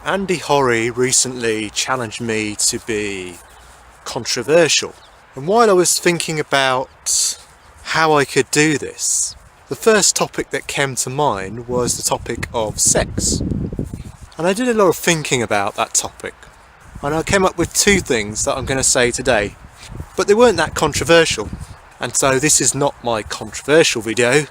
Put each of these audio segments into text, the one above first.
Andy Horry recently challenged me to be controversial, and while I was thinking about how I could do this, the first topic that came to mind was the topic of sex. And I did a lot of thinking about that topic, and I came up with two things that I'm going to say today, but they weren't that controversial. And so this is not my controversial video.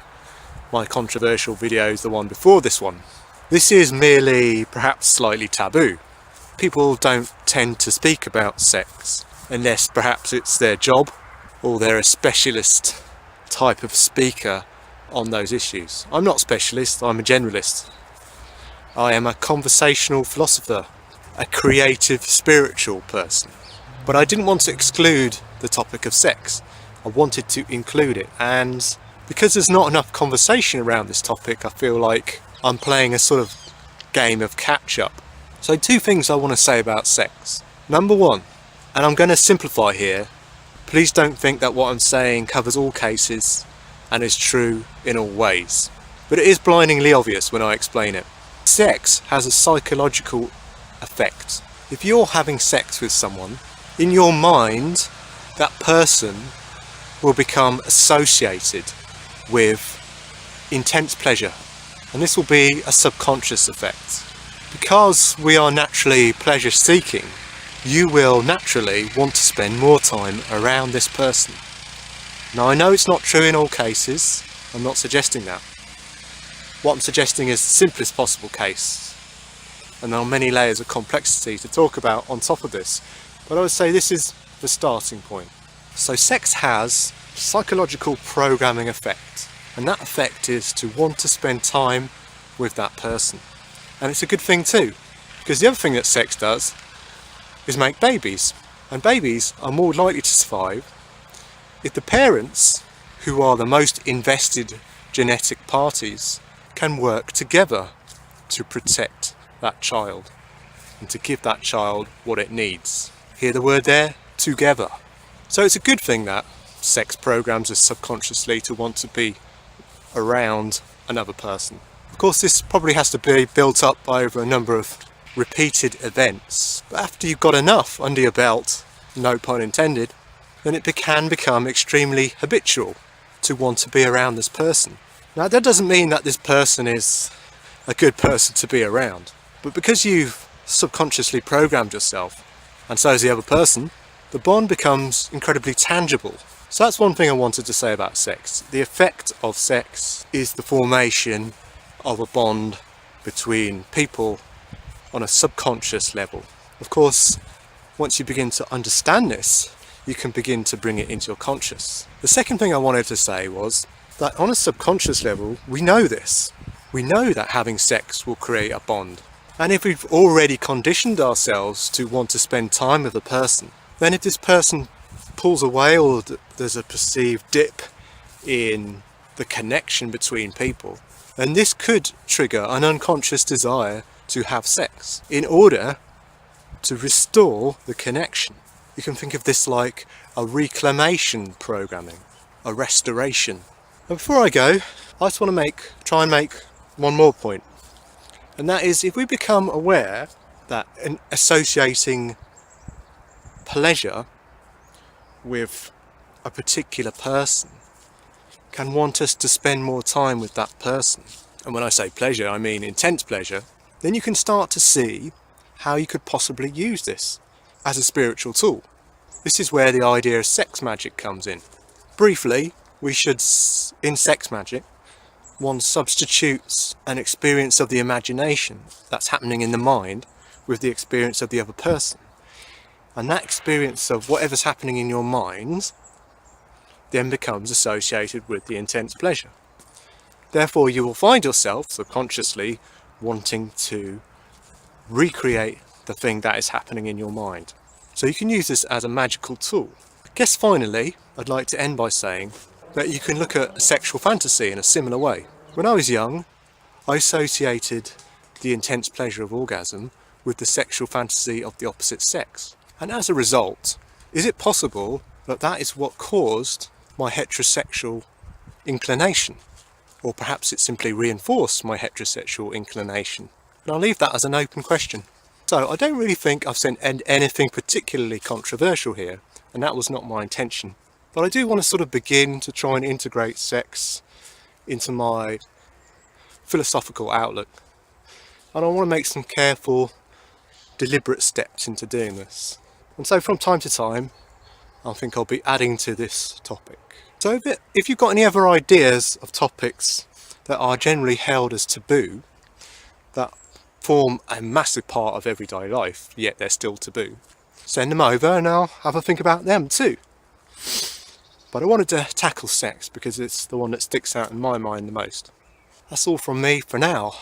My controversial video is the one before this one. This is merely perhaps slightly taboo. People don't tend to speak about sex unless perhaps it's their job or they're a specialist type of speaker on those issues. I'm not a specialist, I'm a generalist. I am a conversational philosopher, a creative spiritual person. But I didn't want to exclude the topic of sex. I wanted to include it, and because there's not enough conversation around this topic, I feel like I'm playing a sort of game of catch-up. So two things I want to say about sex. Number one, and I'm going to simplify here, please don't think that what I'm saying covers all cases and is true in all ways. But it is blindingly obvious when I explain it. Sex has a psychological effect. If you're having sex with someone, in your mind, that person will become associated with intense pleasure. And this will be a subconscious effect. Because we are naturally pleasure seeking, you will naturally want to spend more time around this person. Now I know it's not true in all cases, I'm not suggesting that. What I'm suggesting is the simplest possible case. And there are many layers of complexity to talk about on top of this. But I would say this is the starting point. So sex has a psychological programming effect. And that effect is to want to spend time with that person. And it's a good thing too, because the other thing that sex does is make babies. And babies are more likely to survive if the parents, who are the most invested genetic parties, can work together to protect that child and to give that child what it needs. Hear the word there? Together. So it's a good thing that sex programs us subconsciously to want to be around another person. Of course, this probably has to be built up over a number of repeated events, but after you've got enough under your belt, no pun intended, then it can become extremely habitual to want to be around this person. Now that doesn't mean that this person is a good person to be around, but because you've subconsciously programmed yourself, and so is the other person, the bond becomes incredibly tangible. So that's one thing I wanted to say about sex. The effect of sex is the formation of a bond between people on a subconscious level. Of course, once you begin to understand this, you can begin to bring it into your conscious. The second thing I wanted to say was that on a subconscious level, we know this. We know that having sex will create a bond. And if we've already conditioned ourselves to want to spend time with a person, then if this person pulls away or there's a perceived dip in the connection between people, then this could trigger an unconscious desire to have sex in order to restore the connection. You can think of this like a reclamation programming, a restoration. And before I go, I just want to try and make one more point, and that is if we become aware that associating pleasure with a particular person can want us to spend more time with that person, and when I say pleasure I mean intense pleasure, then you can start to see how you could possibly use this as a spiritual tool. This is where the idea of sex magic comes in. Briefly, in sex magic, one substitutes an experience of the imagination that's happening in the mind with the experience of the other person. And that experience of whatever's happening in your mind then becomes associated with the intense pleasure. Therefore, you will find yourself subconsciously wanting to recreate the thing that is happening in your mind. So you can use this as a magical tool. I guess finally, I'd like to end by saying that you can look at a sexual fantasy in a similar way. When I was young, I associated the intense pleasure of orgasm with the sexual fantasy of the opposite sex. And as a result, is it possible that that is what caused my heterosexual inclination? Or perhaps it simply reinforced my heterosexual inclination? And I'll leave that as an open question. So I don't really think I've said anything particularly controversial here, and that was not my intention. But I do want to sort of begin to try and integrate sex into my philosophical outlook. And I want to make some careful, deliberate steps into doing this. And so from time to time, I think I'll be adding to this topic. So if you've got any other ideas of topics that are generally held as taboo, that form a massive part of everyday life, yet they're still taboo, send them over and I'll have a think about them too. But I wanted to tackle sex because it's the one that sticks out in my mind the most. That's all from me for now.